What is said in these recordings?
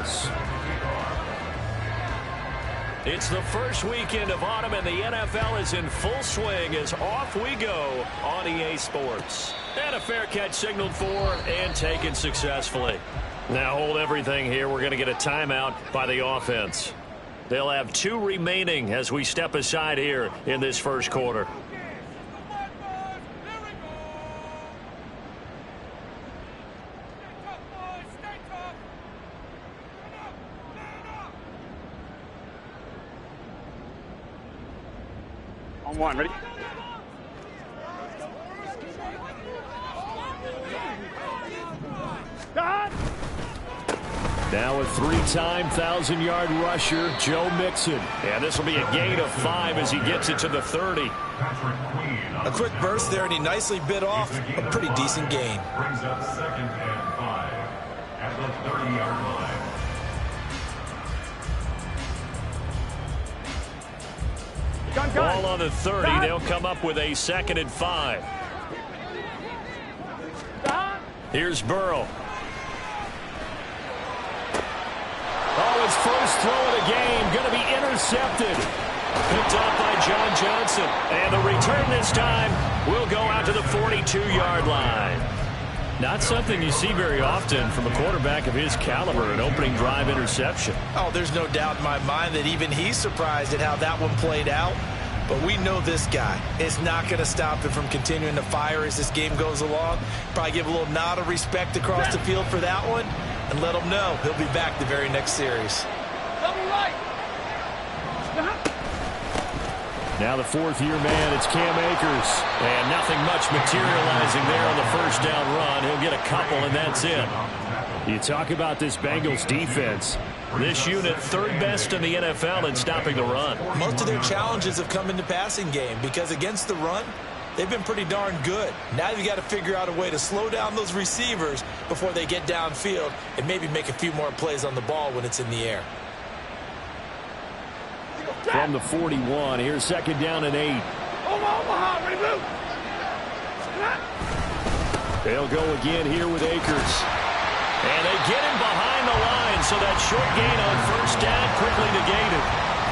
yards. It's the first weekend of autumn, and the NFL is in full swing as off we go on EA Sports. And a fair catch signaled for and taken successfully. Now hold everything here. We're going to get a timeout by the offense. They'll have 2 remaining as we step aside here in this first quarter. On one, ready? Now a 3-time 1,000-yard rusher, Joe Mixon. And this will be a gain of 5 as he gets it to the 30. A quick burst there, and he nicely bit off a pretty decent gain. Brings up 2nd and 5 at the 30-yard line. Ball on the 30. They'll come up with a 2nd and 5. Here's Burrow. Oh, his first throw of the game going to be intercepted. Picked off by John Johnson. And the return this time will go out to the 42-yard line. Not something you see very often from a quarterback of his caliber, an opening drive interception. Oh, there's no doubt in my mind that even he's surprised at how that one played out. But we know this guy is not going to stop him from continuing to fire as this game goes along. Probably give a little nod of respect across the field for that one and let him know he'll be back the very next series. Now the 4th-year man, it's Cam Akers. And nothing much materializing there on the first down run. He'll get a couple, and that's it. You talk about this Bengals defense. This unit 3rd best in the NFL in stopping the run. Most of their challenges have come in the passing game because against the run, they've been pretty darn good. Now you've got to figure out a way to slow down those receivers before they get downfield and maybe make a few more plays on the ball when it's in the air. From the 41, here's 2nd down and 8. They'll go again here with Akers. And they get him behind the line, so that short gain on first down quickly negated.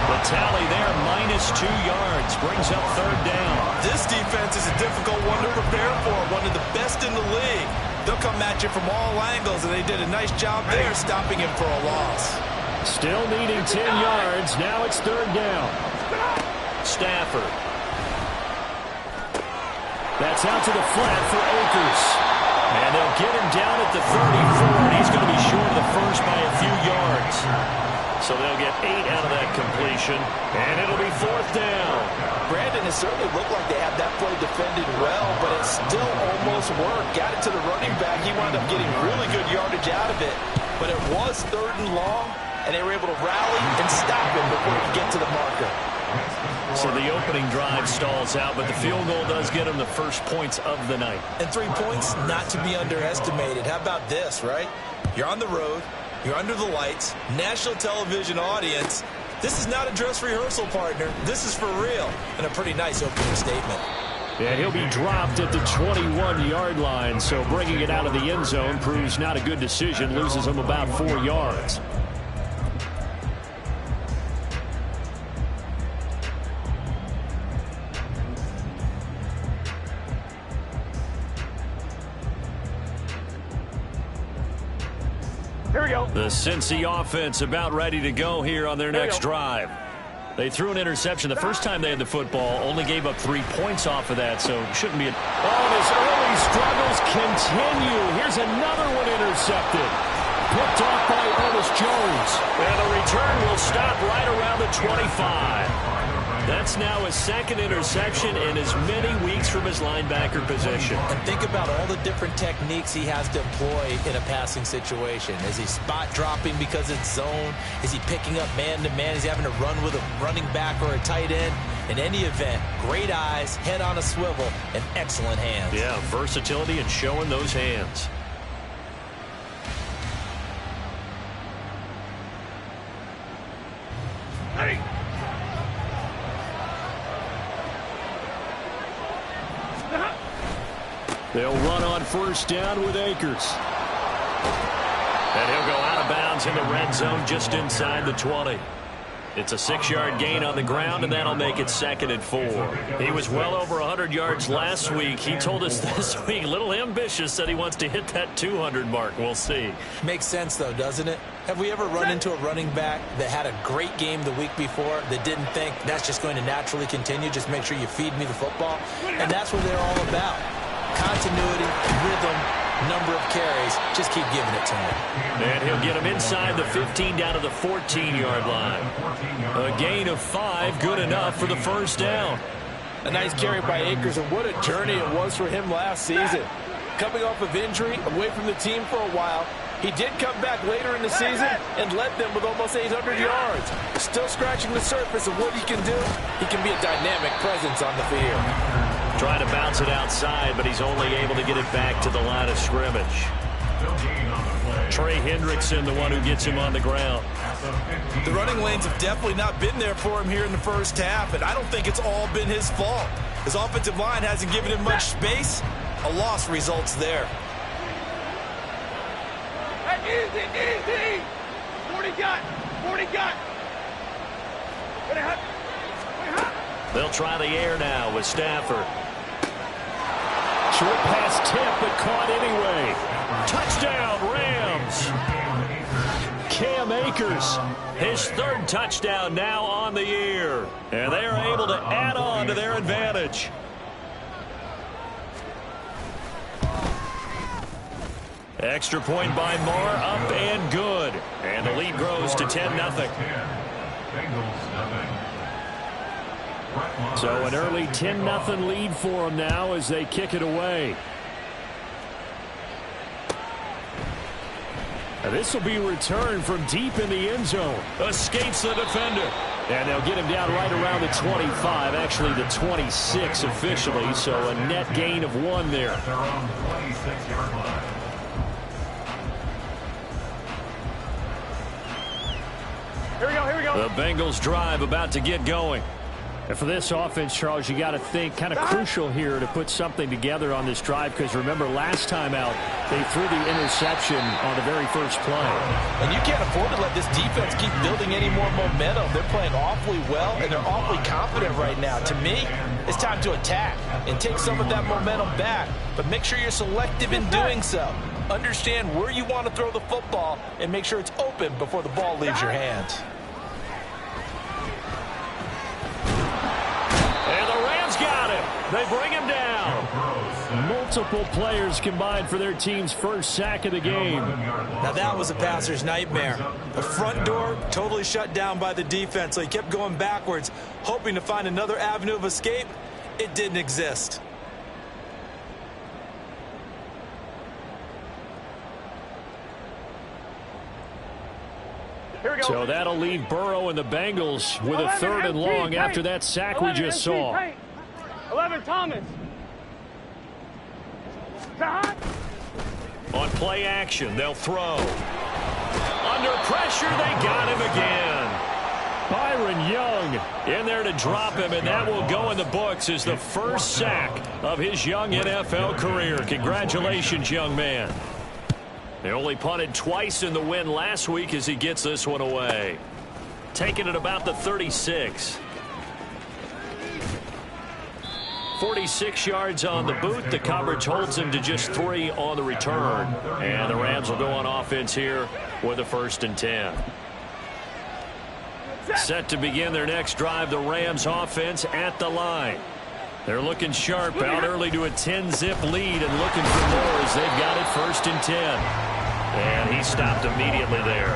The tally there, -2 yards, brings up 3rd down. This defense is a difficult one to prepare for, one of the best in the league. They'll come at you from all angles, and they did a nice job there stopping him for a loss. Still needing 10 yards. Now it's 3rd down. Stafford. That's out to the flat for Akers. And they'll get him down at the 34, and he's going to be short of the first by a few yards. So they'll get 8 out of that completion, and it'll be 4th down. Brandon, it certainly looked like they had that play defended well, but it still almost worked. Got it to the running back. He wound up getting really good yardage out of it, but it was 3rd and long, and they were able to rally and stop him before he could get to the marker. So the opening drive stalls out, but the field goal does get him the first points of the night. And 3 points, not to be underestimated. How about this, right? You're on the road. You're under the lights. National television audience. This is not a dress rehearsal, partner. This is for real. And a pretty nice opening statement. And he'll be dropped at the 21-yard line, so bringing it out of the end zone proves not a good decision. Loses him about 4 yards. Here we go. The Cincy offense about ready to go here on their next drive. They threw an interception the first time they had the football, only gave up 3 points off of that, so shouldn't be a... Oh, his early struggles continue. Here's another one intercepted. Picked off by Ernest Jones. And the return will stop right around the 25. That's now his 2nd interception in as many weeks from his linebacker position. And think about all the different techniques he has to employ in a passing situation. Is he spot dropping because it's zone? Is he picking up man-to-man? Is he having to run with a running back or a tight end? In any event, great eyes, head on a swivel, and excellent hands. Yeah, versatility and showing those hands. Hey. They'll run on first down with Akers. And he'll go out of bounds Browns in the red zone just inside the 20. It's a 6-yard gain on the ground, and that'll make it 2nd and 4. He was well over 100 yards last week. He told us this week, a little ambitious, that he wants to hit that 200 mark. We'll see. Makes sense, though, doesn't it? Have we ever run into a running back that had a great game the week before that didn't think that's just going to naturally continue? Just make sure you feed me the football. And that's what they're all about. Continuity, rhythm, number of carries. Just keep giving it to him. And he'll get him inside the 15 down to the 14-yard line. A gain of 5, good enough for the first down. A nice carry by Akers, and what a journey it was for him last season. Coming off of injury, away from the team for a while, he did come back later in the season and led them with almost 800 yards. Still scratching the surface of what he can do. He can be a dynamic presence on the field. Trying to bounce it outside, but he's only able to get it back to the line of scrimmage. Trey Hendrickson, the one who gets him on the ground. The running lanes have definitely not been there for him here in the first half, and I don't think it's all been his fault. His offensive line hasn't given him much space. A loss results there. Hey, easy. 40 got. They'll try the air now with Stafford. Short pass tip, but caught anyway. Touchdown, Rams. Cam Akers, his 3rd touchdown now on the year. And they are able to add on to their advantage. Extra point by Moore, up and good. And the lead grows to 10-0. So an early 10-0 lead for them now as they kick it away. And this will be returned from deep in the end zone. Escapes the defender. And they'll get him down right around the 25, actually the 26 officially, so a net gain of 1 there. They're on the 26-yard line. Here we go. The Bengals drive about to get going. And for this offense, Charles, you got to think kind of crucial here to put something together on this drive, because remember last time out they threw the interception on the very first play. And you can't afford to let this defense keep building any more momentum. They're playing awfully well, and they're awfully confident right now. To me, it's time to attack and take some of that momentum back, but make sure you're selective in doing so. Understand where you want to throw the football and make sure it's open before the ball leaves your hands. Got him. They bring him down. Multiple players combined for their team's first sack of the game. Now that was a passer's nightmare. The front door totally shut down by the defense, so he kept going backwards, hoping to find another avenue of escape. It didn't exist. Here we go. So that'll leave Burrow and the Bengals with a 3rd and long after that sack we just saw. 11, Thomas. On play action, they'll throw. Under pressure, they got him again. Byron Young in there to drop him, and that will go in the books as the first sack of his young NFL career. Congratulations, young man. They only punted twice in the win last week as he gets this one away. Taking it about the 36. 46 yards on the boot. The coverage holds him to just 3 on the return. And the Rams will go on offense here with a 1st and 10. Set to begin their next drive, the Rams offense at the line. They're looking sharp, out early to a 10-zip lead and looking for more as they've got it 1st and 10. And he stopped immediately there.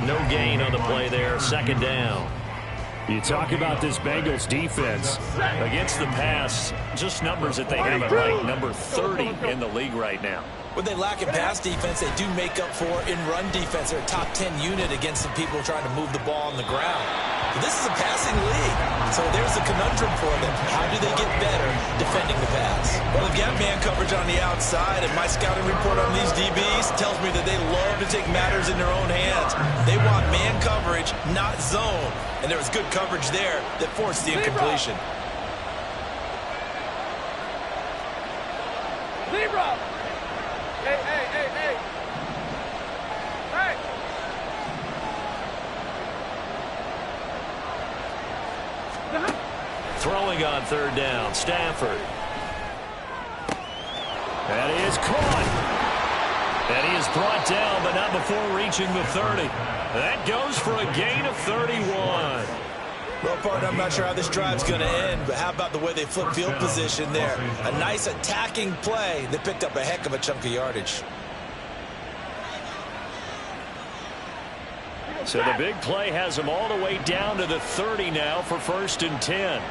No gain on the play there, 2nd down. You talk about this Bengals defense. Against the pass, just numbers that they have it right. Number 30 in the league right now. When they lack in pass defense, they do make up for in run defense. They're a top 10 unit against the people trying to move the ball on the ground. But this is a passing league, so there's a conundrum for them. How do they get better defending the pass? Well, they've got man coverage on the outside, and my scouting report on these DBs tells me that they love to take matters in their own hands. They want man coverage, not zone. And there was good coverage there that forced the incompletion. Zebra! Hey! Throwing on third down, Stafford. And he is caught. And he is brought down, but not before reaching the 30. That goes for a gain of 31. Well, partner, I'm not sure how this drive's going to end, but how about the way they flip field position there? A nice attacking play. They picked up a heck of a chunk of yardage. So the big play has him all the way down to the 30 now for 1st and 10.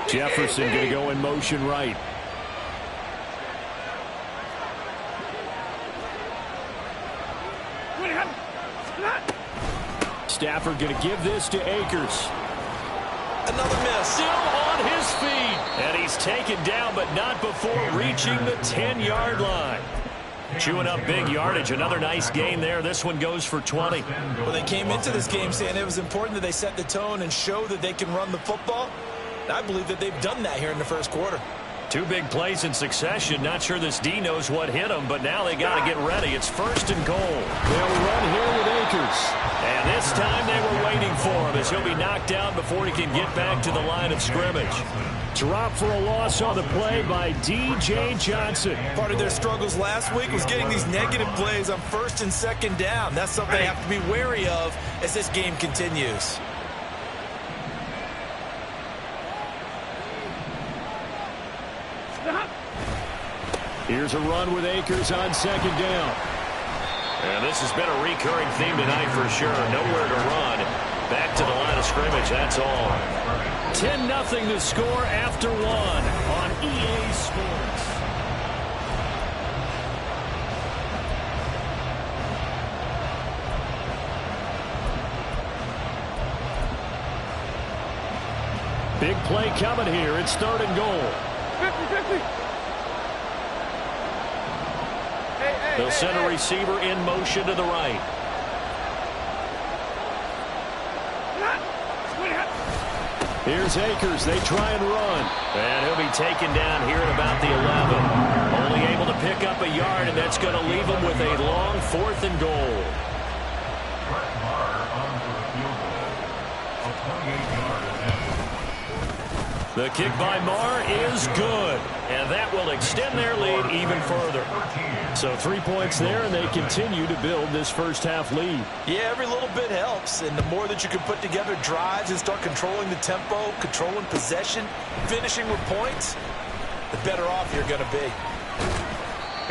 Jefferson going to go in motion right. Stafford going to give this to Akers. Another miss. Still on his feet. And he's taken down, but not before reaching the 10-yard line. Chewing up big yardage. Another nice gain there. This one goes for 20. Well, they came into this game saying it was important that they set the tone and show that they can run the football. And I believe that they've done that here in the first quarter. 2 big plays in succession. Not sure this D knows what hit him, but now they got to get ready. It's 1st and goal. They'll run here with Akers. And this time they were waiting for him as he'll be knocked down before he can get back to the line of scrimmage. Drop for a loss on the play by D.J. Johnson. Part of their struggles last week was getting these negative plays on 1st and 2nd down. That's something they have to be wary of as this game continues. Here's a run with Akers on 2nd down. And this has been a recurring theme tonight for sure. Nowhere to run. Back to the line of scrimmage, that's all. 10-0 the score after 1 on EA Sports. Big play coming here. It's 3rd and goal. 50-50. They'll send a receiver in motion to the right. Here's Akers. They try and run. And he'll be taken down here at about the 11. Only able to pick up a yard, and that's going to leave him with a long 4th and goal. The kick by Marr is good. And that will extend their lead even further. So 3 points there, and they continue to build this first half lead. Yeah, every little bit helps. And the more that you can put together drives and start controlling the tempo, controlling possession, finishing with points, the better off you're going to be.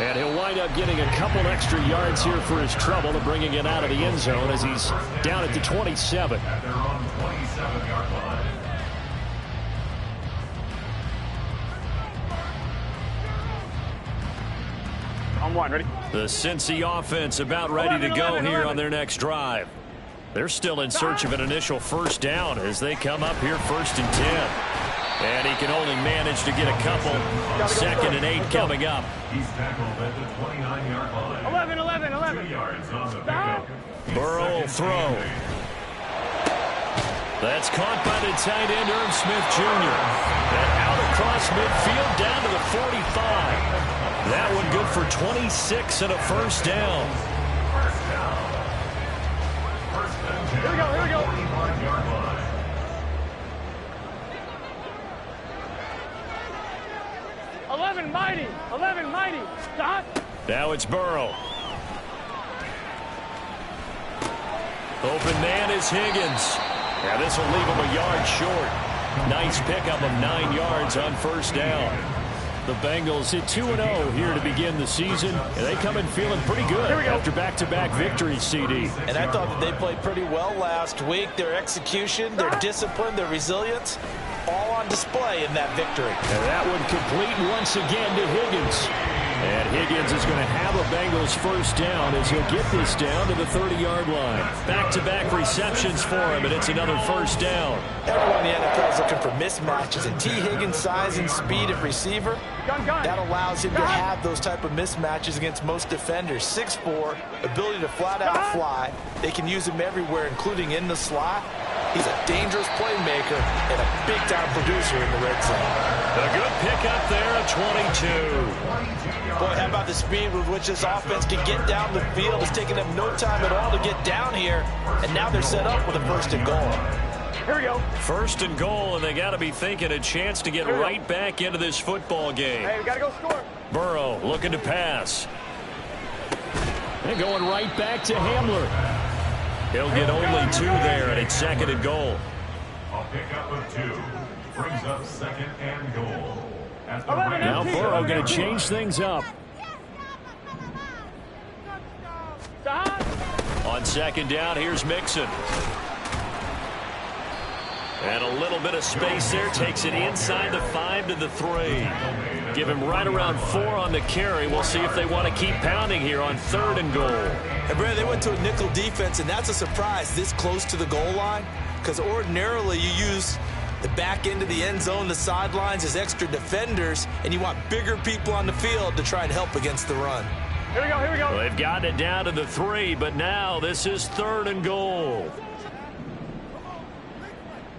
And he'll wind up getting a couple extra yards here for his trouble to bringing it out of the end zone as he's down at the 27. At their own 27-yard line. On 1, ready? The Cincy offense about ready to go here on their next drive. They're still in search of an initial 1st down as they come up here 1st and 10. And he can only manage to get a couple. 2nd and 8 coming up. He's tackled at the 29-yard line. 11. 2 yards on the pickup. Burrow will throw. That's caught by the tight end, Irv Smith Jr. And out across midfield down to the 45. That one good for 26 and a 1st down. Here we go. 41-yard line. Mighty. Stop. Now it's Burrow. Open man is Higgins. Now this will leave him a yard short. Nice pickup of 9 yards on 1st down. The Bengals hit 2-0 here to begin the season, and they come in feeling pretty good after back-to-back victories, CD. And I thought that they played pretty well last week. Their execution, their discipline, their resilience, all on display in that victory. And that one complete once again to Higgins. And Higgins is going to have a Bengals 1st down as he'll get this down to the 30-yard line. Back-to-back receptions for him, and it's another 1st down. Everyone in the NFL is looking for mismatches. And T. Higgins' size and speed at receiver, that allows him to have those type of mismatches against most defenders. 6'4", ability to flat-out fly. They can use him everywhere, including in the slot. He's a dangerous playmaker and a big-time producer in the red zone. A good pickup there at 22. Boy, how about the speed with which this offense can get down the field? It's taken them no time at all to get down here, and now they're set up with a 1st and goal. Here we go. First and goal, and they got to be thinking a chance to get right back into this football game. Hey, we got to go score. Burrow looking to pass. And going right back to Hamler. He'll get only 2 there, and it's second and goal. A pickup of 2 brings up second and goal. At the Now Rams. Burrow going to change things up. On second down, here's Mixon. And a little bit of space there. Takes it inside the 5 to the 3. Give him right around 4 on the carry. We'll see if they want to keep pounding here on third and goal. And Brad, they went to a nickel defense, and that's a surprise this close to the goal line, because ordinarily you use the back end of the end zone, the sidelines as extra defenders, and you want bigger people on the field to try and help against the run. Here we go, here we go. Well, they've gotten it down to the 3, but now this is third and goal.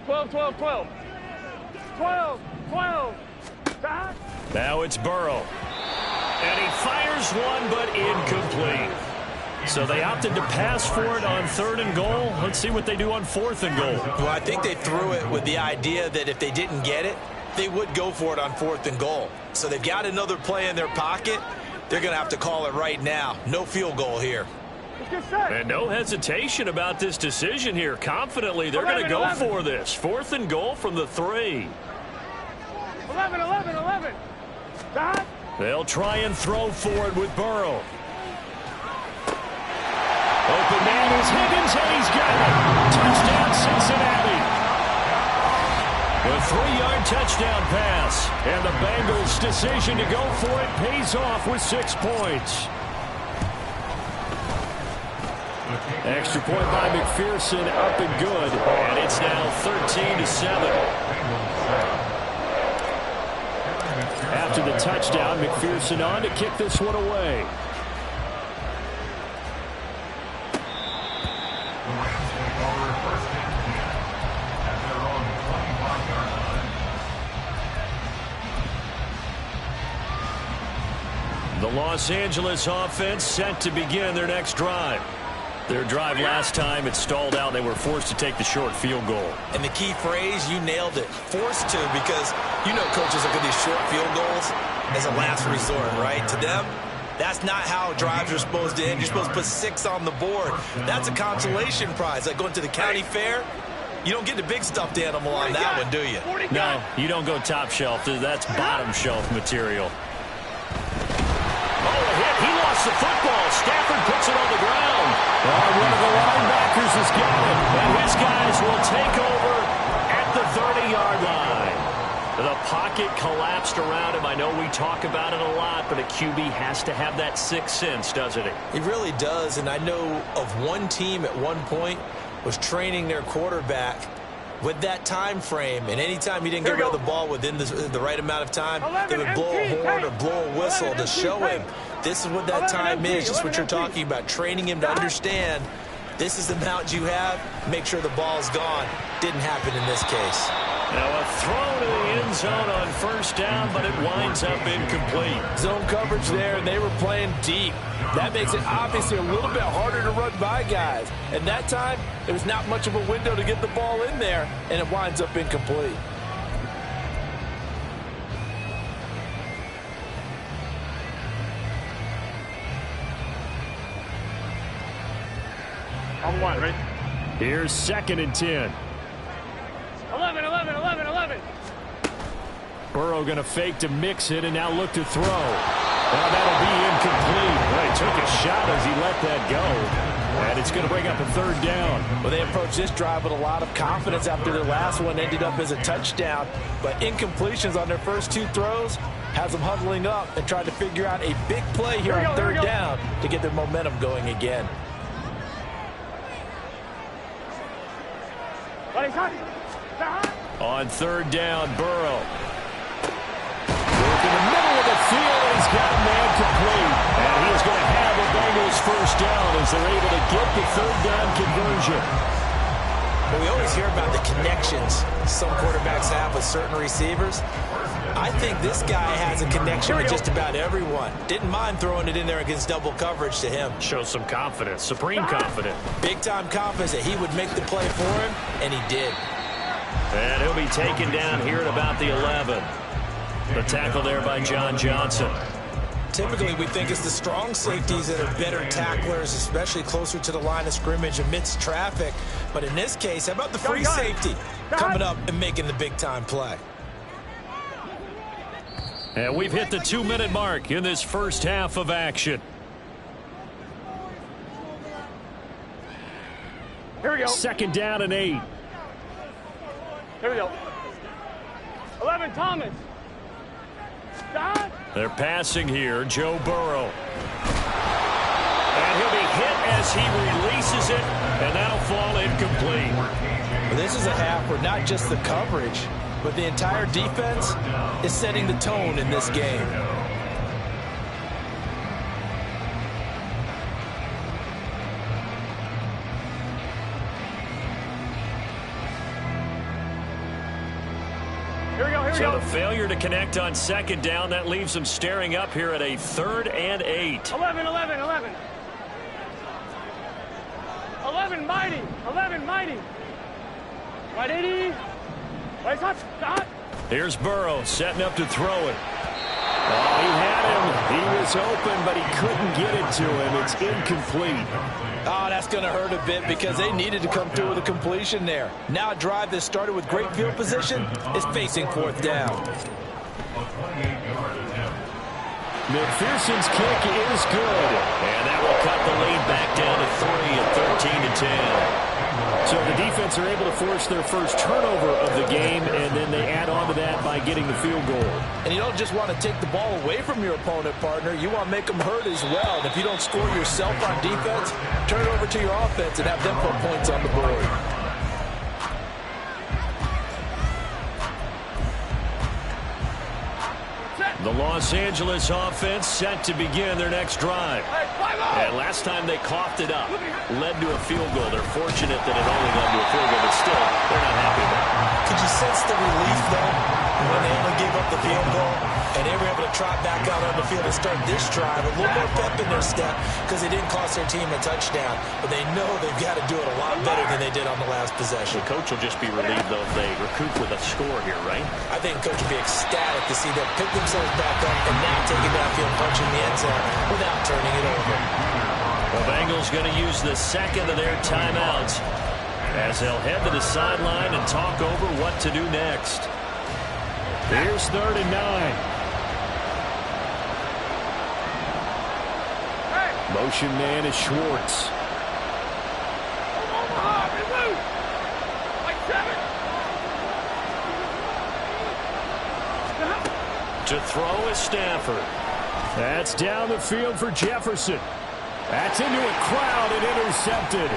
12, 12, 12. 12, 12. Stop. Now it's Burrow. And he fires one, but incomplete. So they opted to pass for it on third and goal. Let's see what they do on fourth and goal. Well, I think they threw it with the idea that if they didn't get it, they would go for it on fourth and goal. So they've got another play in their pocket. They're going to have to call it right now. No field goal here. Let's get set. And no hesitation about this decision here. Confidently, they're going to go 11. for this. Fourth and goal from the 3. 11, 11, 11. Stop. They'll try and throw for it with Burrow. Open man is Higgins, and he's got it. Touchdown, Cincinnati. A 3-yard touchdown pass. And the Bengals' decision to go for it pays off with 6 points. Extra point by McPherson, up and good. And it's now 13-7. After the touchdown, McPherson on to kick this one away. The Los Angeles offense set to begin their next drive. Their drive last time, it stalled out. They were forced to take the short field goal. And the key phrase, you nailed it. Forced to, because you know coaches look at these short field goals as a last resort, right? To them, that's not how drives are supposed to end. You're supposed to put 6 on the board. That's a consolation prize. Like going to the county fair, you don't get the big stuffed animal on that one, do you? No, you don't go top shelf. That's bottom shelf material. Oh, a hit. He lost the football. Stafford puts it on the ground. One of the linebackers has got it. And his guys will take over at the 30-yard line. The pocket collapsed around him. I know we talk about it a lot, but a QB has to have that 6th sense, doesn't it? It really does, and I know of one team at one point was training their quarterback with that time frame, and anytime he didn't get rid of the ball within the right amount of time, they would blow a horn or blow a whistle to show him this is what that time is, just what you're talking about, training him to understand this is the amount you have, make sure the ball's gone. Didn't happen in this case. Now a throw to the end zone on first down, but it winds up incomplete. Zone coverage there, and they were playing deep. That makes it obviously a little bit harder to run by guys. And that time, there was not much of a window to get the ball in there, and it winds up incomplete. On 1, ready? Here's 2nd and 10. 11, 11, 11, 11. Burrow going to fake to mix it and now look to throw. Now that'll be incomplete. Well, he took a shot as he let that go. And it's going to bring up a 3rd down. Well, they approached this drive with a lot of confidence after their last one ended up as a touchdown. But incompletions on their first 2 throws has them huddling up and trying to figure out a big play here on 3rd down to get their momentum going again. On 3rd down, Burrow. Work in the middle of the field, and he's got a man complete. And he is going to have the Bengals first down as they're able to get the 3rd down conversion. Well, we always hear about the connections some quarterbacks have with certain receivers. I think this guy has a connection with just about everyone. Didn't mind throwing it in there against double coverage to him. Shows some confidence, supreme confidence. Big-time confidence that he would make the play for him, and he did. And he'll be taken down here at about the 11. The tackle there by John Johnson. Typically, we think it's the strong safeties that are better tacklers, especially closer to the line of scrimmage amidst traffic. But in this case, how about the free safety coming up and making the big-time play? And we've hit the 2-minute mark in this first half of action. Here we go. 2nd down and 8. Here we go. 11, Thomas. Dot. They're passing here, Joe Burrow. And he'll be hit as he releases it, and that'll fall incomplete. Well, this is a half where not just the coverage, but the entire defense is setting the tone in this game. So the failure to connect on 2nd down, that leaves them staring up here at a 3rd and 8. 11, 11, 11. 11, mighty. 11, mighty. Right 80. Right touch. Dot. Here's Burrow setting up to throw it. Oh, he had him. He was open, but he couldn't get it to him. It's incomplete. Oh, that's going to hurt a bit because they needed to come through with a completion there. Now a drive that started with great field position is facing 4th down. McPherson's kick is good. And that will cut the lead back down to 3 at 13-10. So the defense are able to force their first turnover of the game, and then they add on to that by getting the field goal. And you don't just want to take the ball away from your opponent, partner. You want to make them hurt as well. And if you don't score yourself on defense, turn it over to your offense and have them put points on the board. The Los Angeles offense set to begin their next drive. And last time they coughed it up, led to a field goal. They're fortunate that it only led to a field goal, but still, they're not happy about it. Could you sense the relief, though, when they only gave up the field goal and they were able to trot back out on the field and start this drive? A little more pep in their step because they didn't cost their team a touchdown, but they know they've got to do it a lot better than they did on the last possession. The coach will just be relieved, though, if they recoup with a score here, right? I think coach will be ecstatic to see them pick themselves back up and now take it downfield, punching the end zone without turning it over. The Bengals going to use the 2nd of their timeouts as they'll head to the sideline and talk over what to do next. Here's 3rd and 9. Motion man is Schwartz. To throw is Stafford. That's down the field for Jefferson. That's into a crowd and intercepted.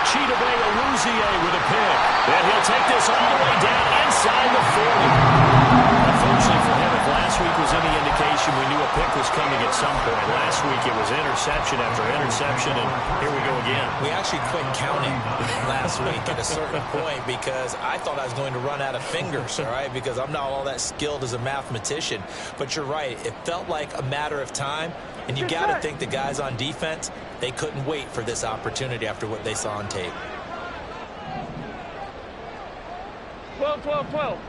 Chidobe Awuzie with a pick. And he'll take this all the way down inside the 40. Unfortunately for him, if last week was any indication, we knew a pick was coming at some point. Last week it was interception after interception, and here we go again. We actually quit counting last week at a certain point because I thought I was going to run out of fingers, all right, because I'm not all that skilled as a mathematician. But you're right. It felt like a matter of time, and you got to think the guys on defense, they couldn't wait for this opportunity after what they saw on tape. 12, 12, 12.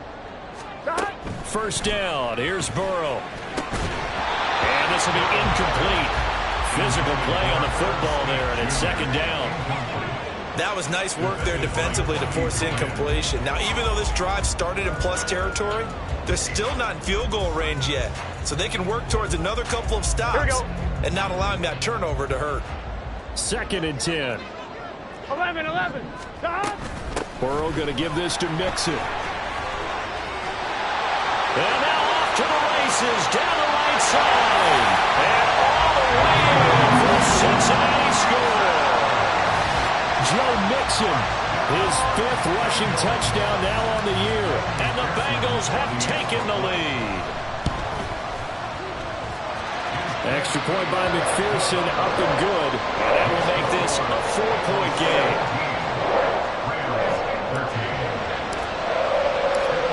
First down. Here's Burrow. And this will be incomplete. Physical play on the football there, and it's 2nd down. That was nice work there defensively to force incompletion. Now, even though this drive started in plus territory, they're still not in field goal range yet. So they can work towards another couple of stops and not allowing that turnover to hurt. 2nd and 10. 11, 11. Dot. Burrow going to give this to Mixon. And now off to the races, down the right side. And all the way in for a Cincinnati score. Joe Mixon, his 5th rushing touchdown now on the year. And the Bengals have taken the lead. Extra point by McPherson, up and good. And that will make this a 4-point game.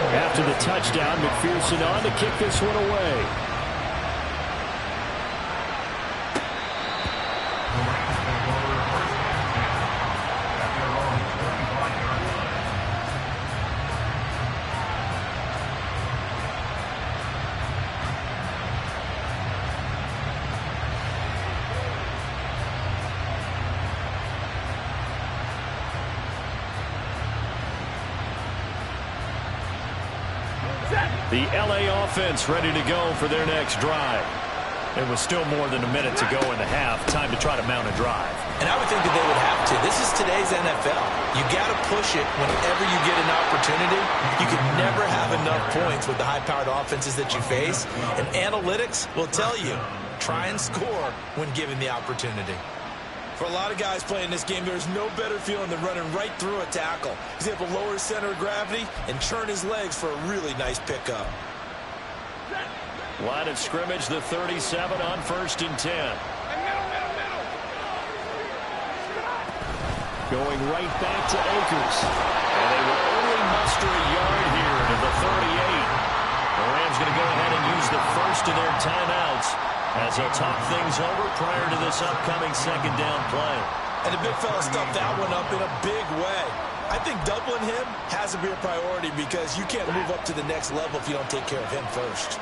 After the touchdown, McPherson on to kick this one away. The LA offense ready to go for their next drive. It was still more than a minute to go in the half. Time to try to mount a drive. And I would think that they would have to. This is today's NFL. You got to push it whenever you get an opportunity. You can never have enough points with the high-powered offenses that you face. And analytics will tell you, try and score when given the opportunity. For a lot of guys playing this game, there's no better feeling than running right through a tackle. He's able to lower his center of gravity and churn his legs for a really nice pickup. Line of scrimmage, the 37 on 1st and 10. Going right back to Akers. And they will only muster a yard here to the 38. The Rams going to go ahead and use the first of their timeouts as they'll talk things over prior to this upcoming second down play. And the big fella stuffed that one up in a big way. I think doubling him has to be a priority because you can't move up to the next level if you don't take care of him first.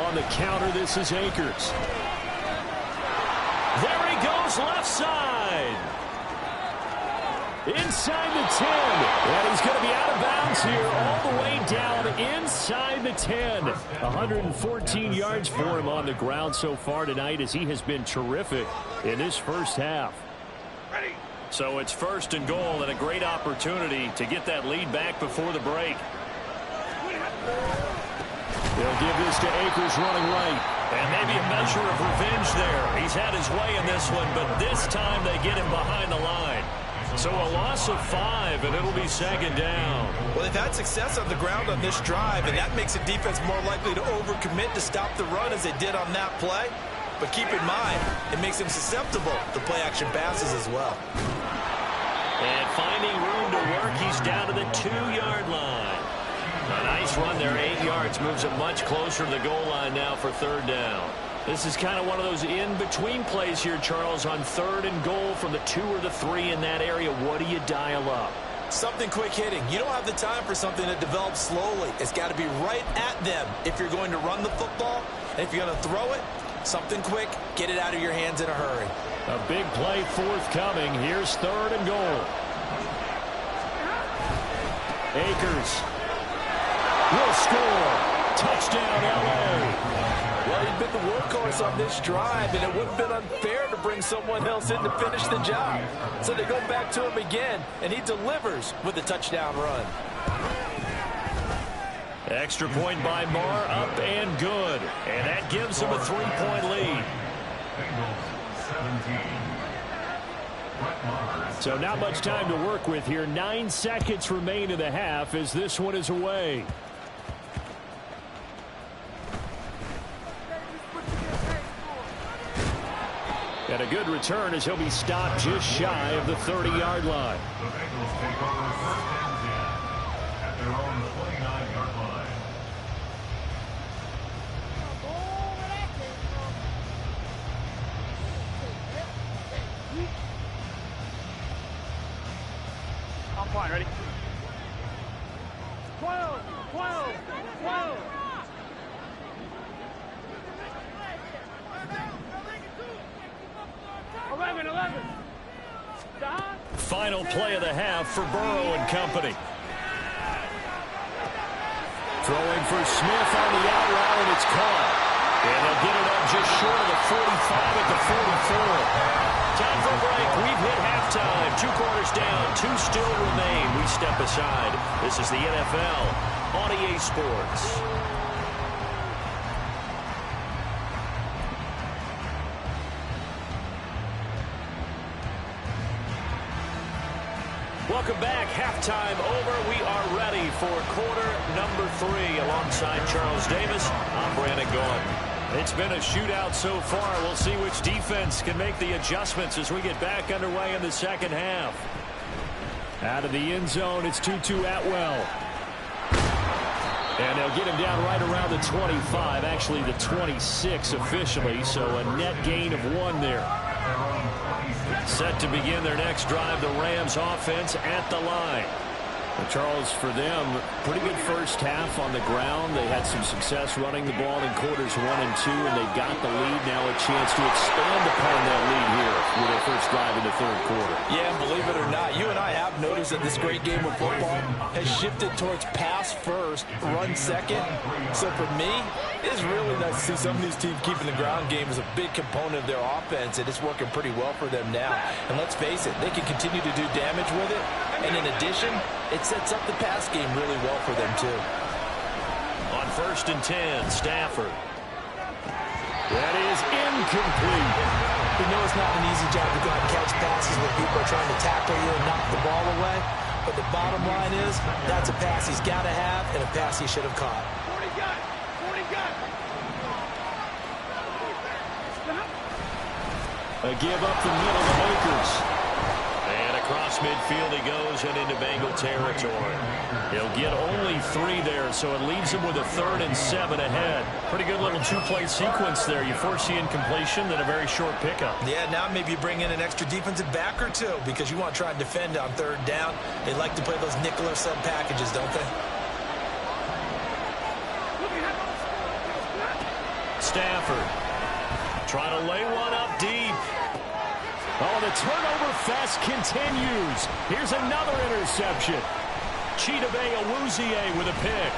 On the counter, this is Akers. There he goes, left side. Inside the 10. And he's going to be out of bounds here all the way down inside the 10. 114 yards for him on the ground so far tonight as he has been terrific in this first half. So it's 1st and goal and a great opportunity to get that lead back before the break. They'll give this to Akers running right. And maybe a measure of revenge there. He's had his way in this one, but this time they get him behind the line. So a loss of 5, and it'll be second down. Well, they've had success on the ground on this drive, and that makes the defense more likely to overcommit to stop the run as they did on that play. But keep in mind, it makes them susceptible to play-action passes as well. And finding room to work, he's down to the 2-yard line. A nice run there, 8 yards, moves it much closer to the goal line now for 3rd down. This is kind of one of those in-between plays here, Charles, on 3rd and goal from the 2 or the 3 in that area. What do you dial up? Something quick hitting. You don't have the time for something that develops slowly. It's got to be right at them if you're going to run the football. And if you're going to throw it, something quick, get it out of your hands in a hurry. A big play forthcoming. Here's 3rd and goal. Akers will score. Touchdown, L.A. Well, he's been the workhorse on this drive, and it would have been unfair to bring someone else in to finish the job. So they go back to him again, and he delivers with a touchdown run. Extra point by Marr, up and good. And that gives them a 3-point lead. So not much time to work with here. 9 seconds remain in the half as this one is away. And a good return as he'll be stopped just shy of the 30-yard line. The Bengals take over 1st and 10 at their own 29-yard line. I'm fine, ready? 12, 12, 12. Final play of the half for Burrow and company. Throwing for Smith on the out route, and it's caught. And they'll get it up just short of the 45 at the 44. Time for a break. We've hit halftime. 2 quarters down, 2 still remain. We step aside. This is the NFL on EA Sports. Welcome back. Halftime over. We are ready for quarter number 3 alongside Charles Davis. I'm Brandon Gaudin. It's been a shootout so far. We'll see which defense can make the adjustments as we get back underway in the second half. Out of the end zone, it's Tutu Atwell. And they'll get him down right around the 25, actually the 26 officially, so a net gain of 1 there. Set to begin their next drive, the Rams offense at the line. Charles, for them, pretty good first half on the ground. They had some success running the ball in quarters 1 and 2, and they've got the lead. Now a chance to expand upon that lead here with their first drive in the third quarter. Yeah, believe it or not, you and I have noticed that this great game of football has shifted towards pass first, run second. So for me, it's really nice to see some of these teams keeping the ground game as a big component of their offense, and it's working pretty well for them now. And let's face it, they can continue to do damage with it. And in addition, it sets up the pass game really well for them, too. On 1st and 10, Stafford. That is incomplete. You know it's not an easy job to go out and catch passes when people are trying to tackle you and knock the ball away. But the bottom line is, that's a pass he's got to have and a pass he should have caught. 40 gun! 40 gun! A give up the middle to Akers. And across midfield he goes and into Bengal territory. He'll get only 3 there, so it leaves him with a 3rd and 7 ahead. Pretty good little 2-play sequence there. You force the incompletion, then a very short pickup. Yeah, now maybe you bring in an extra defensive back or two because you want to try and defend on 3rd down. They like to play those nickel or sub packages, don't they? Stafford trying to lay one up deep. Oh, the turnover fest continues. Here's another interception. Chidobe Awuzie with a pick.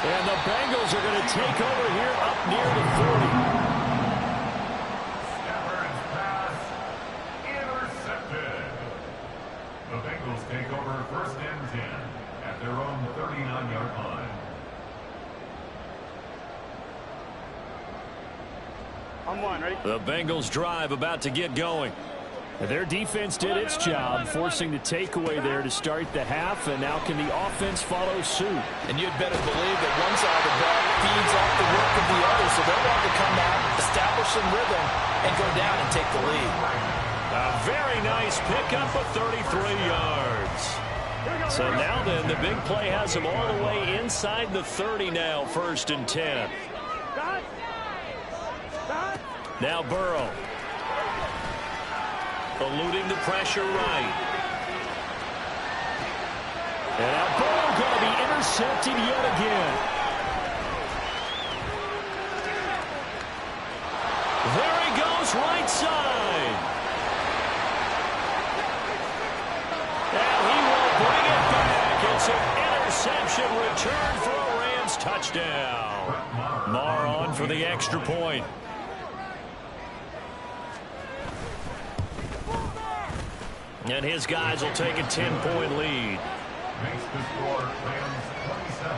And the Bengals are going to take over here up near the 40. Stafford's pass intercepted. The Bengals take over 1st and 10 at their own 39-yard line. On 1, ready? The Bengals drive about to get going. Their defense did its job, forcing the takeaway there to start the half, and now can the offense follow suit? And you'd better believe that one side of the ball feeds off the work of the other, so they'll want to come out, establish some rhythm, and go down and take the lead. A very nice pickup of 33 yards. So now then, the big play has them all the way inside the 30 now, 1st and 10. Now Burrow. Eluding the pressure right. And now Burrow going to be intercepted yet again. There he goes, right side. And he will bring it back. It's an interception return for a Rams touchdown. Marr on for the extra point. And his guys will take a 10-point lead. Makes the score Rams 27,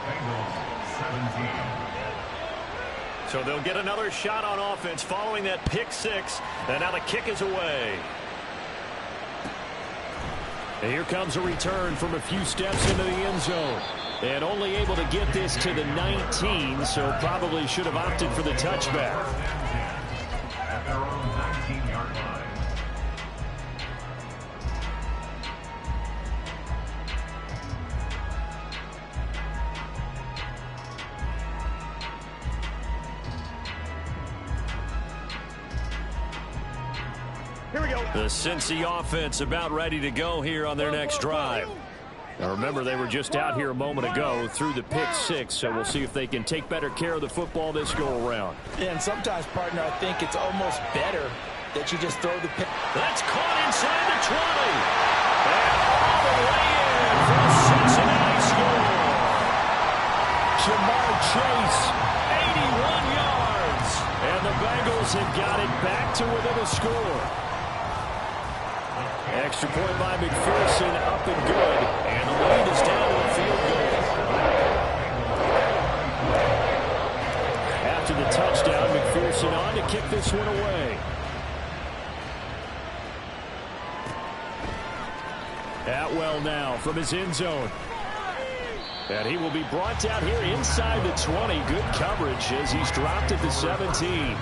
Bengals 17. So they'll get another shot on offense following that pick 6. And now the kick is away. And here comes a return from a few steps into the end zone. And only able to get this to the 19, so probably should have opted for the touchback. At their own 19-yard line. Here we go. The Cincy offense about ready to go here on their next drive. Now remember, they were just out here a moment ago through the pick 6, so we'll see if they can take better care of the football this go-around. Yeah, and sometimes, partner, I think it's almost better that you just throw the pick. That's caught inside the 20. And all the way in for the Cincinnati score. Jamar Chase, 81 yards. And the Bengals have got it back to within a score. Extra point by McPherson, up and good. And the lead is down to a field goal. After the touchdown, McPherson on to kick this one away. Atwell now from his end zone. And he will be brought down here inside the 20. Good coverage as he's dropped at the 17.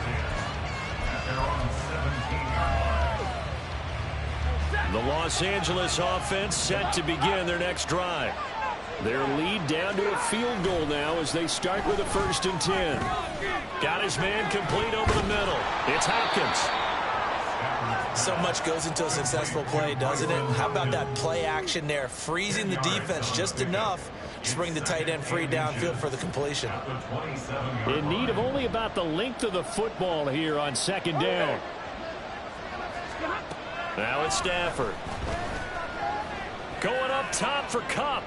The Los Angeles offense set to begin their next drive. Their lead down to a field goal now as they start with a 1st and 10. Got his man complete over the middle. It's Hopkins. So much goes into a successful play, doesn't it? How about that play action there, freezing the defense just enough to bring the tight end free downfield for the completion. In need of only about the length of the football here on second down. Now it's Stafford. Going up top for Kupp.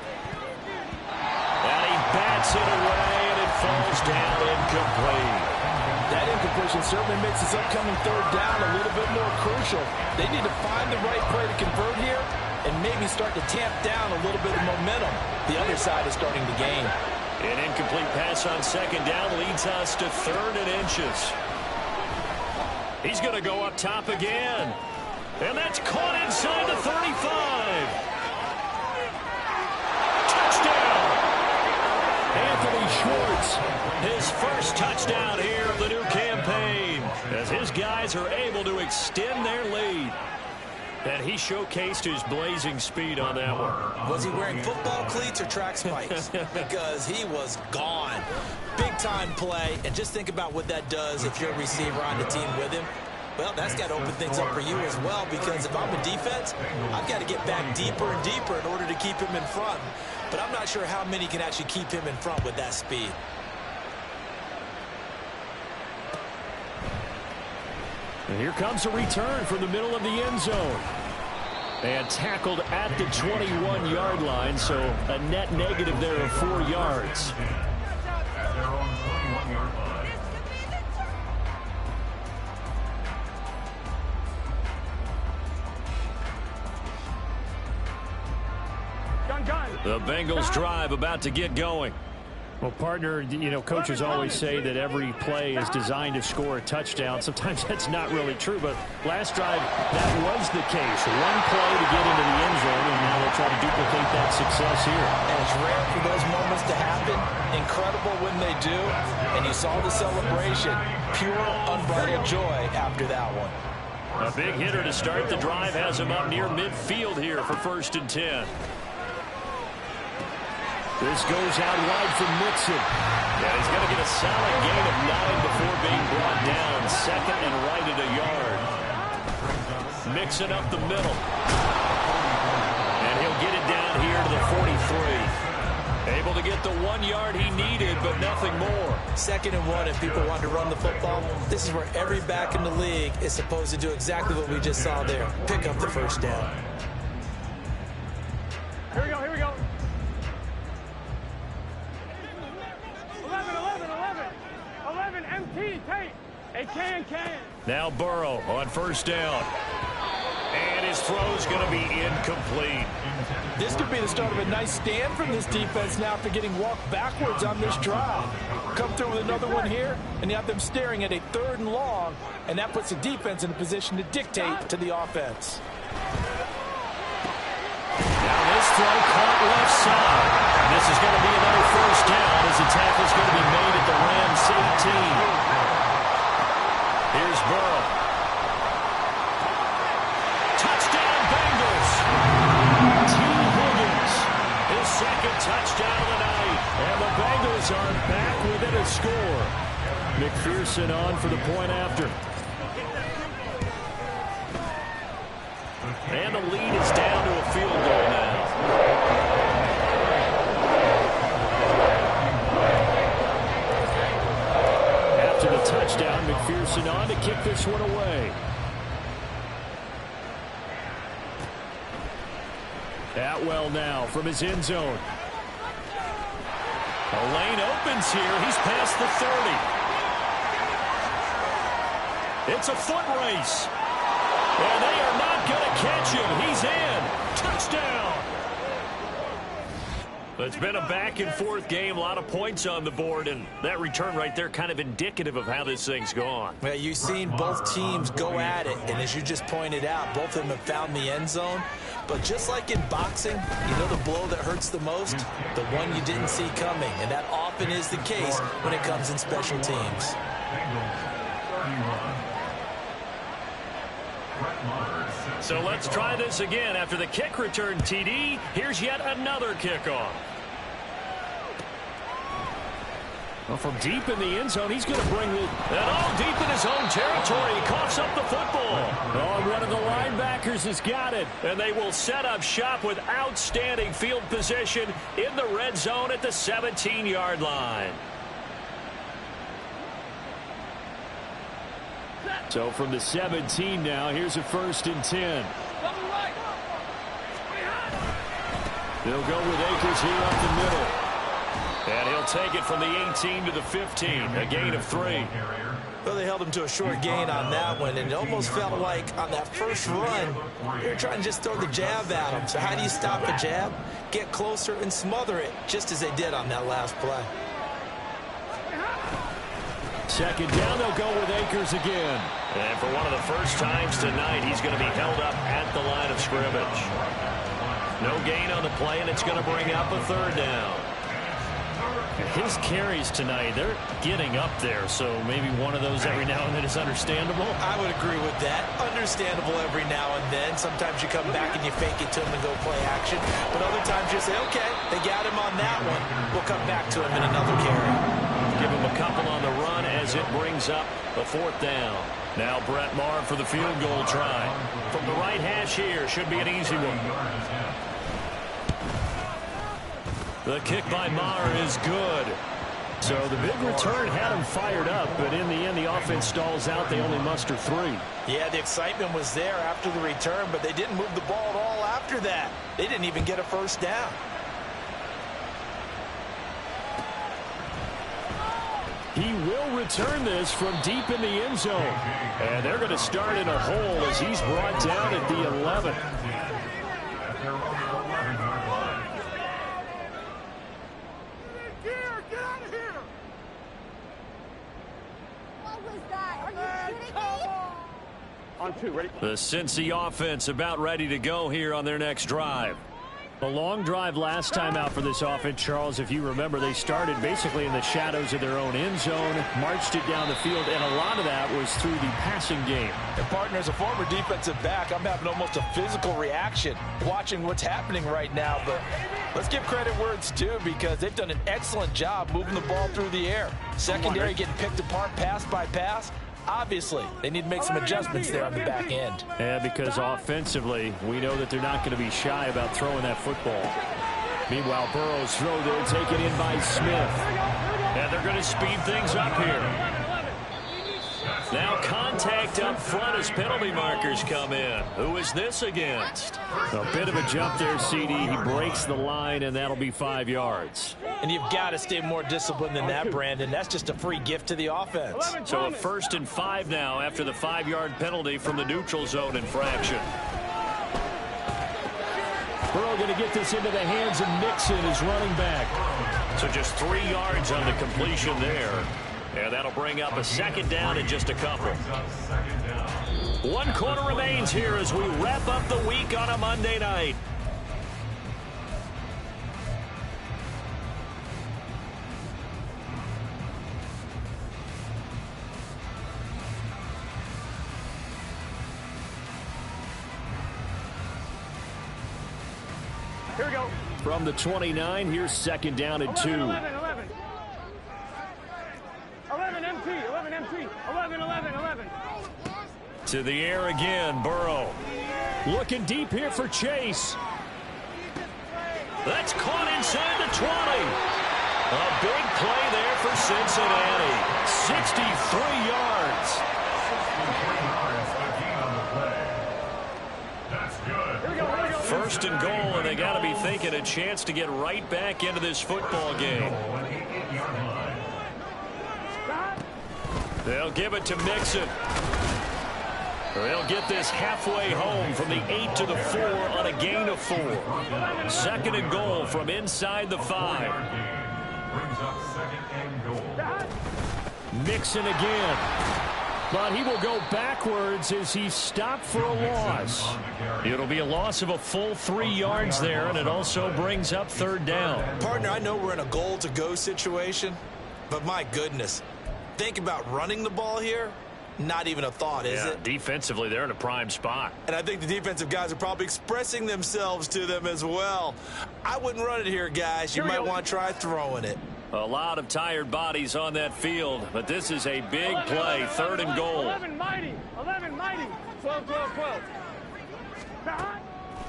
And he bats it away, and it falls down incomplete. That incompletion certainly makes this upcoming third down a little bit more crucial. They need to find the right play to convert here and maybe start to tamp down a little bit of momentum. The other side is starting to gain. An incomplete pass on second down leads us to 3rd and inches. He's going to go up top again. And that's caught inside the 35. Touchdown! Anthony Schwartz, his first touchdown here of the new campaign, as his guys are able to extend their lead. And he showcased his blazing speed on that one. Was he wearing football cleats or track spikes? Because he was gone. Big-time play, and just think about what that does if you're a receiver on the team with him. Well, that's got to open things up for you as well, because if I'm a defense, I've got to get back deeper and deeper in order to keep him in front. But I'm not sure how many can actually keep him in front with that speed. And here comes a return from the middle of the end zone. And tackled at the 21-yard line, so a net negative there of 4 yards. At their own 21-yard line. The Bengals drive about to get going. Well, partner, you know, coaches always say that every play is designed to score a touchdown. Sometimes that's not really true, but last drive, that was the case. One play to get into the end zone, and now they'll try to duplicate that success here. And it's rare for those moments to happen. Incredible when they do. And you saw the celebration. Pure, unbridled joy after that one. A big hitter to start the drive has him up near midfield here for 1st and 10. This goes out wide for Mixon. Yeah, he's going to get a solid gain of 9 before being brought down. 2nd and right at a yard. Mixon up the middle. And he'll get it down here to the 43. Able to get the 1 yard he needed, but nothing more. 2nd and 1, if people want to run the football, this is where every back in the league is supposed to do exactly what we just saw there. Pick up the first down. Here we go, here we go. 11, MT, tape. A can. Now Burrow on 1st down. And his throw's going to be incomplete. This could be the start of a nice stand from this defense now after getting walked backwards on this drive. Come through with another one here, and you have them staring at a 3rd and long, and that puts the defense in a position to dictate to the offense. Now this throw caught left side. This is going to be another 1st down as the tackle's going to be made at the Rams 18. Here's Burrow. Touchdown Bengals. T. Higgins, his 2nd touchdown of the night. And the Bengals are back within a score. McPherson on for the point after. And the lead is down to a field goal now. After the touchdown, McPherson on to kick this one away. Atwell now from his end zone. A lane opens here. He's past the 30. It's a foot race. And they are not going to catch him. He's in. Touchdown. It's been a back-and-forth game. A lot of points on the board. And that return right there kind of indicative of how this thing's gone. Well, you've seen both teams go at it. And as you just pointed out, both of them have found the end zone. But just like in boxing, you know the blow that hurts the most? The one you didn't see coming. And that often is the case when it comes in special teams. So let's try this again. After the kick return TD, here's yet another kickoff. Well, from deep in the end zone, he's going to bring it. And all deep in his own territory. He coughs up the football. Oh, one of the linebackers has got it. And they will set up shop with outstanding field position in the red zone at the 17-yard line. So from the 17 now, here's a 1st and 10. They'll go with Akers here up the middle. And he'll take it from the 18 to the 15, a gain of 3. Well, they held him to a short gain on that one, and it almost felt like on that first run, they were trying to just throw the jab at him. So how do you stop the jab? Get closer and smother it, just as they did on that last play. 2nd down, they'll go with Akers again. And for one of the first times tonight, he's going to be held up at the line of scrimmage. No gain on the play, and it's going to bring up a 3rd down. His carries tonight, they're getting up there, so maybe one of those every now and then is understandable. I would agree with that. Understandable every now and then. Sometimes you come back and you fake it to him and go play action. But other times you say, okay, they got him on that one. We'll come back to him in another carry. Give him a couple on the run as it brings up a 4th down. Now Brett Maher for the field goal try. From the right hash here, should be an easy one. The kick by Maher is good. So the big return had him fired up, but in the end, the offense stalls out. They only muster 3. Yeah, the excitement was there after the return, but they didn't move the ball at all after that. They didn't even get a 1st down. He will return this from deep in the end zone. And they're going to start in a hole as he's brought down at the 11. On 2, ready? The Cincy offense about ready to go here on their next drive. A long drive last time out for this offense, Charles. If you remember, they started basically in the shadows of their own end zone, marched it down the field, and a lot of that was through the passing game. And partner, as a former defensive back, I'm having almost a physical reaction watching what's happening right now. But let's give credit where it's due, because they've done an excellent job moving the ball through the air. Secondary getting picked apart pass by pass. Obviously, they need to make some adjustments there on the back end. Yeah, because offensively, we know that they're not going to be shy about throwing that football. Meanwhile, Burrow's throw there, taken in by Smith. And they're going to speed things up here. Now contact up front as penalty markers come in. Who is this against? A bit of a jump there, CD. He breaks the line, and that'll be 5 yards. And you've got to stay more disciplined than that, Brandon. That's just a free gift to the offense. So a 1st and 5 now after the 5-yard penalty from the neutral zone infraction. Burrow going to get this into the hands of Mixon, his running back. So just 3 yards on the completion there. And that'll bring up a 2nd down in just a couple. 1 quarter remains here as we wrap up the week on a Monday night. Here we go. From the 29, here's 2nd down and 2. 11 MT, 11 MT, 11, 11, 11. To the air again, Burrow. Looking deep here for Chase. That's caught inside the 20. A big play there for Cincinnati. 63 yards. First and goal, and they got to be thinking a chance to get right back into this football game. They'll give it to Mixon. They'll get this halfway home from the 8 to the 4 on a gain of 4. 2nd and goal from inside the 5. Mixon again. But he will go backwards as he stopped for a loss. It'll be a loss of a full 3 yards there, and it also brings up 3rd down. Partner, I know we're in a goal-to-go situation, but my goodness, think about running the ball here. Not even a thought, is it? Defensively, they're in a prime spot. And I think the defensive guys are probably expressing themselves to them as well. I wouldn't run it here, guys. You might want to try throwing it. A lot of tired bodies on that field, but this is a big play. 3rd and goal. 11 mighty. 11 mighty. 12, 12, 12.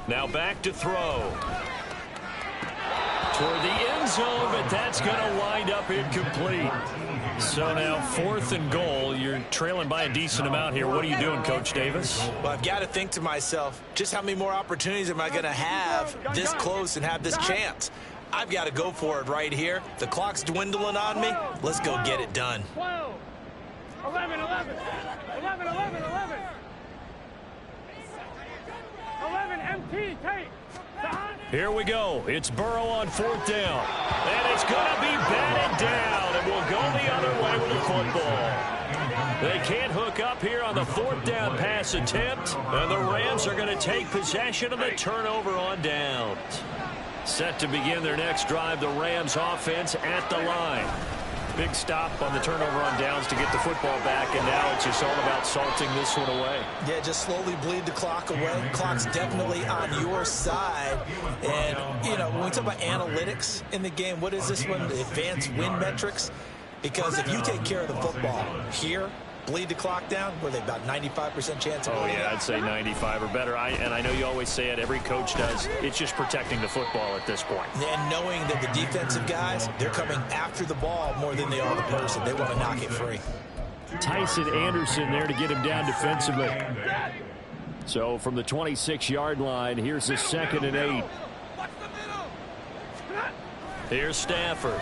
Now back to throw. Toward the end zone, but that's going to wind up incomplete. So now 4th and goal. You're trailing by a decent amount here. What are you doing, Coach Davis? Well, I've got to think to myself, just how many more opportunities am I going to have this close and have this chance? I've got to go for it right here. The clock's dwindling on me. Let's go get it done. 12. 11, 11. 11, 11, 11. 11, MT, take. Here we go. It's Burrow on 4th down. And it's going to be batted down. And we'll go the other way with the football. They can't hook up here on the 4th down pass attempt. And the Rams are going to take possession of the turnover on downs. Set to begin their next drive, the Rams offense at the line. Big stop on the turnover on downs to get the football back, and now it's just all about salting this one away. Yeah, just slowly bleed the clock away. Clock's definitely on your side. And, you know, when we talk about analytics in the game, what is this one? The advanced win metrics? Because if you take care of the football here, bleed the clock down, were they about 95% chance of winning? Oh, yeah, I'd say 95 or better. And I know you always say it, every coach does. It's just protecting the football at this point. And knowing that the defensive guys, they're coming after the ball more than they are the person. They want to knock it free. Tyson Anderson there to get him down defensively. So from the 26-yard line, here's the 2nd and 8. Here's Stafford.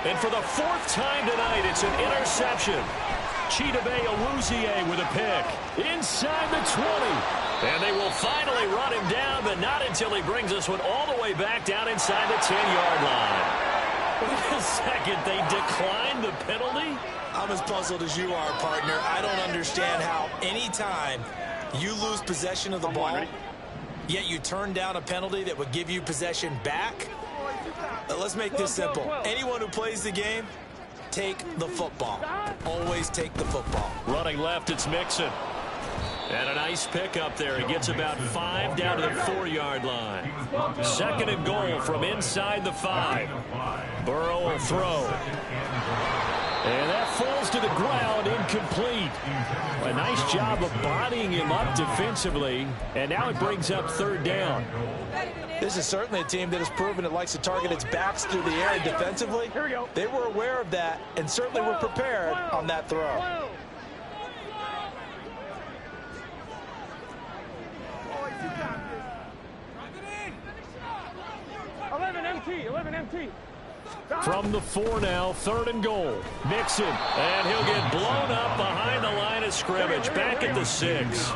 And for the 4th time tonight, it's an interception. Chidobe Awuzie with a pick. Inside the 20. And they will finally run him down, but not until he brings this one all the way back down inside the 10-yard line. Wait a second, they declined the penalty? I'm as puzzled as you are, partner. I don't understand how any time you lose possession of the ball, yet you turn down a penalty that would give you possession back. Let's make this simple. Anyone who plays the game, take the football. Always take the football. Running left, it's Mixon. And a nice pick up there. He gets about 5 down to the 4-yard line. 2nd and goal from inside the 5. Burrow will throw. And that falls to the ground, incomplete. A nice job of bodying him up defensively. And now it brings up 3rd down. This is certainly a team that has proven it likes to target its backs through the air and defensively. Here we go. They were aware of that and certainly were prepared on that throw. 11 MT, 11 MT. From the 4 now, 3rd and goal. Mixon. And he'll get blown up behind the line of scrimmage. Back at the 6.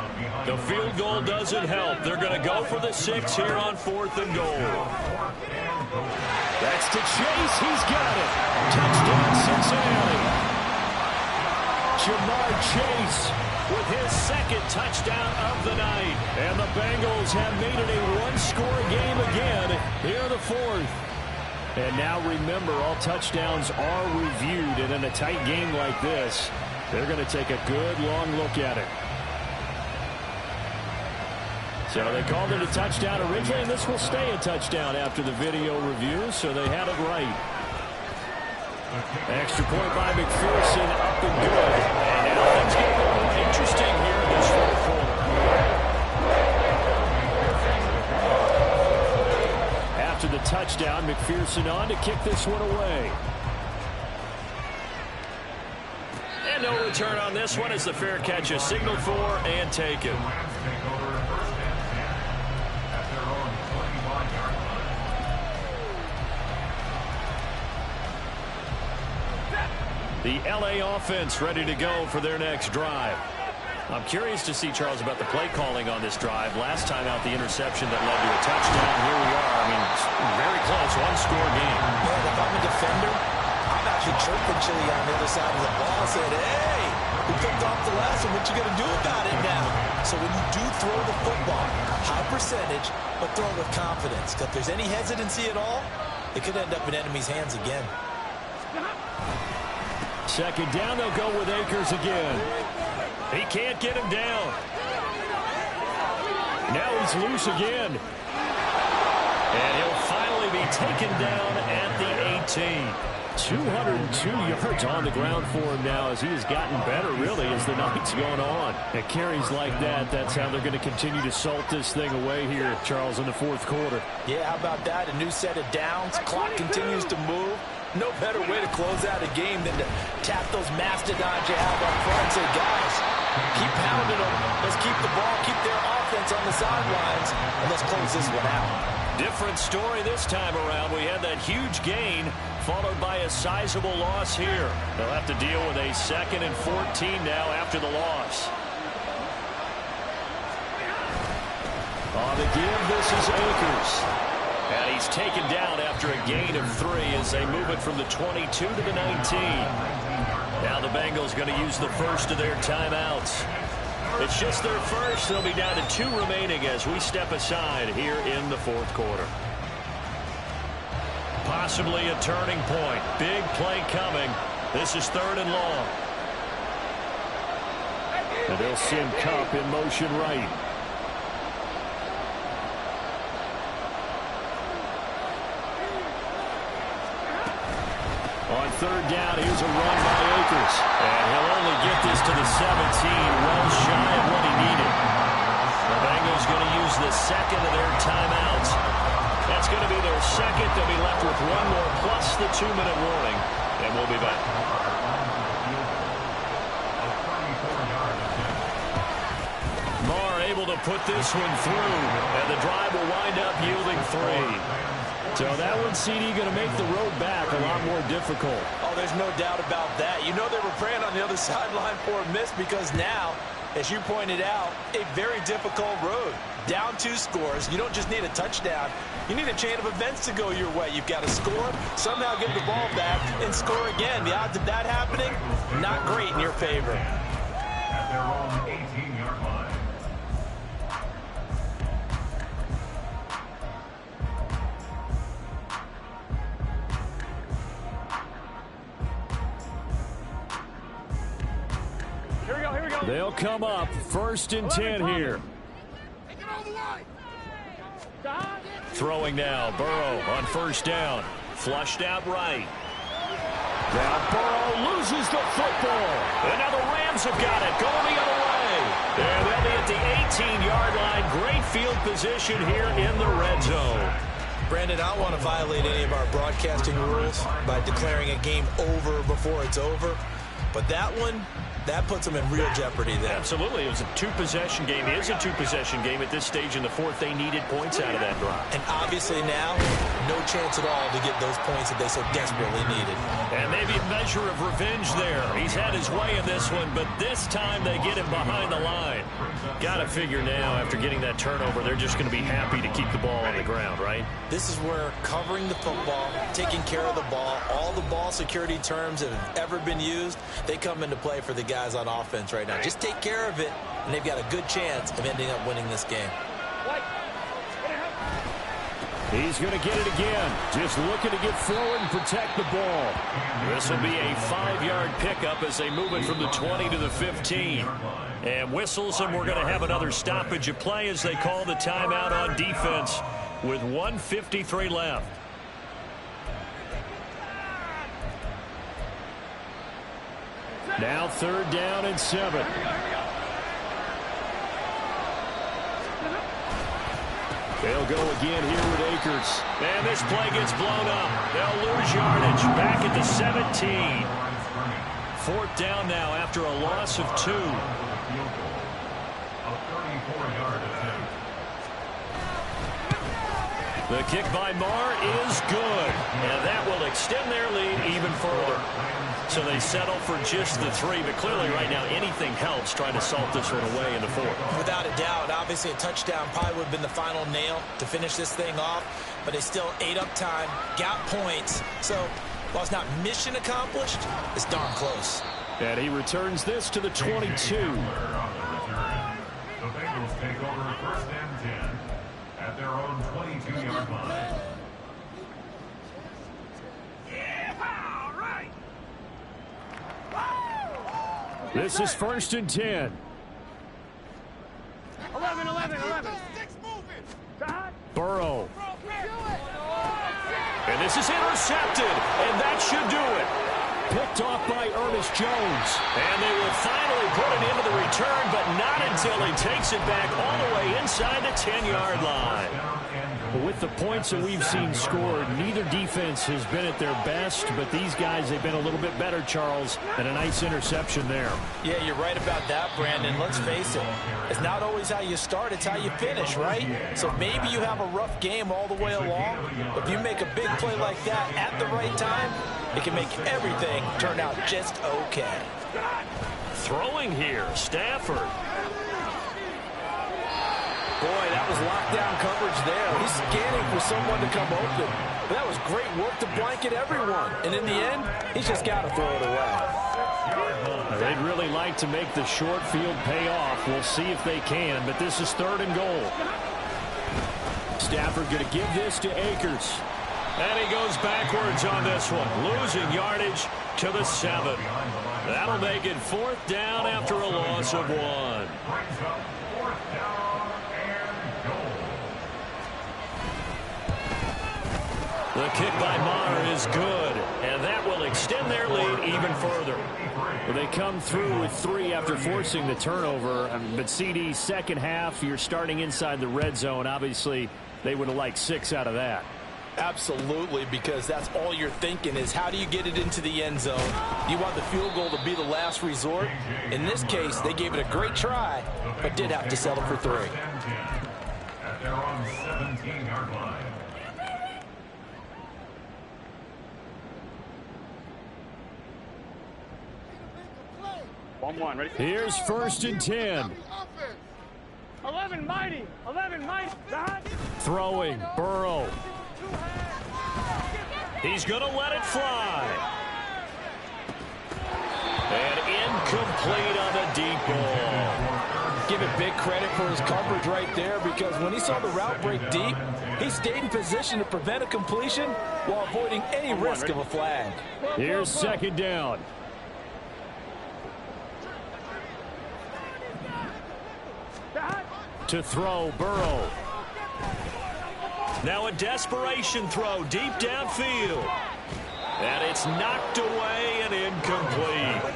The field goal doesn't help. They're going to go for the 6 here on 4th and goal. That's to Chase. He's got it. Touchdown, Cincinnati. Jamar Chase with his 2nd touchdown of the night. And the Bengals have made it a one-score game again. Here the 4th. And now remember, all touchdowns are reviewed. And in a tight game like this, they're going to take a good long look at it. So they called it a touchdown originally, and this will stay a touchdown after the video review, so they had it right. Extra point by McPherson, up and good. And now things get a little more interesting here in this 4th quarter. After the touchdown, McPherson on to kick this one away. And no return on this one as the fair catch is signaled for and taken. The LA offense ready to go for their next drive. I'm curious to see, Charles, about the play calling on this drive. Last time out, the interception that led to a touchdown. Here we are. I mean, very close, one-score game. Man, if I'm a defender, I'm actually chirping Chili on the other side of the ball. I said, hey, we picked off the last one. What you going to do about it now? So when you do throw the football, high percentage, but throw it with confidence. Because if there's any hesitancy at all, it could end up in enemy's hands again. 2nd down, they'll go with Akers again. He can't get him down. Now he's loose again. And he'll finally be taken down at the 18. 202 yards on the ground for him now as he has gotten better, really, as the night's gone on. At carries like that, that's how they're going to continue to salt this thing away here, Charles, in the fourth quarter. Yeah, how about that? A new set of downs. Clock continues to move. No better way to close out a game than to tap those mastodons you have up front and say, guys, keep pounding them. Let's keep the ball, keep their offense on the sidelines, and let's close this one out. Different story this time around. We had that huge gain followed by a sizable loss here. They'll have to deal with a 2nd and 14 now after the loss. On the give, this is Akers. And he's taken down after a gain of 3 as they move it from the 22 to the 19. Now the Bengals going to use the first of their timeouts. It's just their first. They'll be down to 2 remaining as we step aside here in the fourth quarter. Possibly a turning point. Big play coming. This is 3rd and long. And they'll send Kupp in motion right. On 3rd down, here's a run by Akers. And he'll only get this to the 17, well shy of what he needed. The Bengals going to use the 2nd of their timeouts. That's going to be their 2nd. They'll be left with 1 more plus the 2-minute warning. And we'll be back. Marr able to put this one through. And the drive will wind up yielding 3. So that one, CD, going to make the road back a lot more difficult. Oh, there's no doubt about that. You know they were praying on the other sideline for a miss because now, as you pointed out, a very difficult road. Down 2 scores. You don't just need a touchdown. You need a chain of events to go your way. You've got to score, somehow get the ball back, and score again. The odds of that happening, not great in your favor. At their own 18-yard line. They'll come up 1st and 10 here. Throwing now. Burrow on 1st down. Flushed out right. Now Burrow loses the football. And now the Rams have got it. Going the other way. And they'll be at the 18-yard line. Great field position here in the red zone. Brandon, I don't want to violate any of our broadcasting rules by declaring a game over before it's over. But that one, that puts them in real jeopardy there. Absolutely. It was a 2-possession game. It is a 2-possession game at this stage in the fourth. They needed points out of that drive. And obviously now, no chance at all to get those points that they so desperately needed. And maybe a measure of revenge there. He's had his way in this one, but this time they get him behind the line. Got to figure now, after getting that turnover, they're just going to be happy to keep the ball on the ground, right? This is where covering the football, taking care of the ball, all the ball security terms that have ever been used, they come into play for the guys on offense right now. Just take care of it, and they've got a good chance of ending up winning this game. He's going to get it again. Just looking to get forward and protect the ball. This will be a 5-yard pickup as they move it from the 20 to the 15. And whistles, and we're going to have another stoppage of play as they call the timeout on defense with 1:53 left. Now 3rd down and 7. They'll go again here with Akers. And this play gets blown up. They'll lose yardage back at the 17. 4th down now after a loss of 2. The kick by Marr is good. And that will extend their lead even further. So they settle for just the 3, but clearly right now anything helps trying to salt this one away in the 4th. Without a doubt, obviously a touchdown probably would have been the final nail to finish this thing off, but they still ate up time, got points. So while it's not mission accomplished, it's darn close. And he returns this to the 22. The Bengals take over 1st and 10 at their own 22-yard line. This is 1st and 10. 11. Burrow This is intercepted, and that should do it. Picked off by Ernest Jones. And they will finally put it into the return, but not until he takes it back all the way inside the 10-yard line. With the points that we've seen scored, neither defense has been at their best, but these guys, they've been a little bit better, Charles, and a nice interception there. Yeah, you're right about that, Brandon. Let's face it. It's not always how you start, it's how you finish, right? So maybe you have a rough game all the way along. If you make a big play like that at the right time, it can make everything turn out just okay. Throwing here, Stafford. Boy, that was lockdown coverage there. He's scanning for someone to come open. That was great work to blanket everyone. And in the end, he's just got to throw it away. They'd really like to make the short field pay off. We'll see if they can, but this is 3rd and goal. Stafford going to give this to Akers. And he goes backwards on this one, losing yardage to the 7. That'll make it 4th down after a loss of 1. The kick by Maher is good, and that will extend their lead even further. Well, they come through with 3 after forcing the turnover. But CD, second half, you're starting inside the red zone. Obviously, they would have liked 6 out of that. Absolutely, because that's all you're thinking is how do you get it into the end zone? You want the field goal to be the last resort. In this case, they gave it a great try, but did have to settle for 3. At their own 17-yard line. Ready? Here's 1st and 10. 11 mighty. 11 mighty. Throwing, Burrow. He's going to let it fly. And incomplete on the deep ball. Give it big credit for his coverage right there, because when he saw the route break deep, he stayed in position to prevent a completion while avoiding any risk of a flag. Here's 2nd down. To throw, Burrow. Now a desperation throw deep downfield. And it's knocked away and incomplete.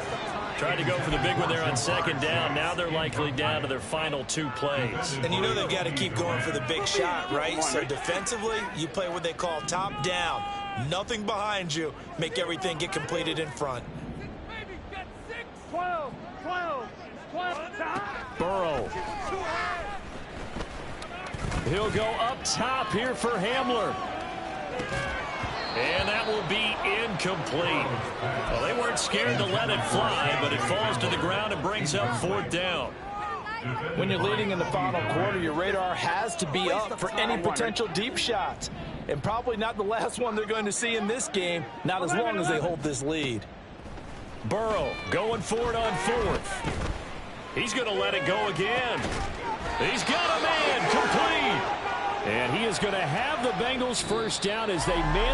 Tried to go for the big one there on 2nd down. Now they're likely down to their final 2 plays. And you know they've got to keep going for the big shot, right? So defensively, you play what they call top down. Nothing behind you. Make everything get completed in front. 12. Burrow. He'll go up top here for Hamler. And that will be incomplete. Well, they weren't scared to let it fly, but it falls to the ground and brings up 4th down. When you're leading in the final quarter, your radar has to be up for any potential deep shots. And probably not the last one they're going to see in this game, not as long as they hold this lead. Burrow going for it on 4th. He's going to let it go again. He's got a man complete. And he is going to have the Bengals 1st down as they manage.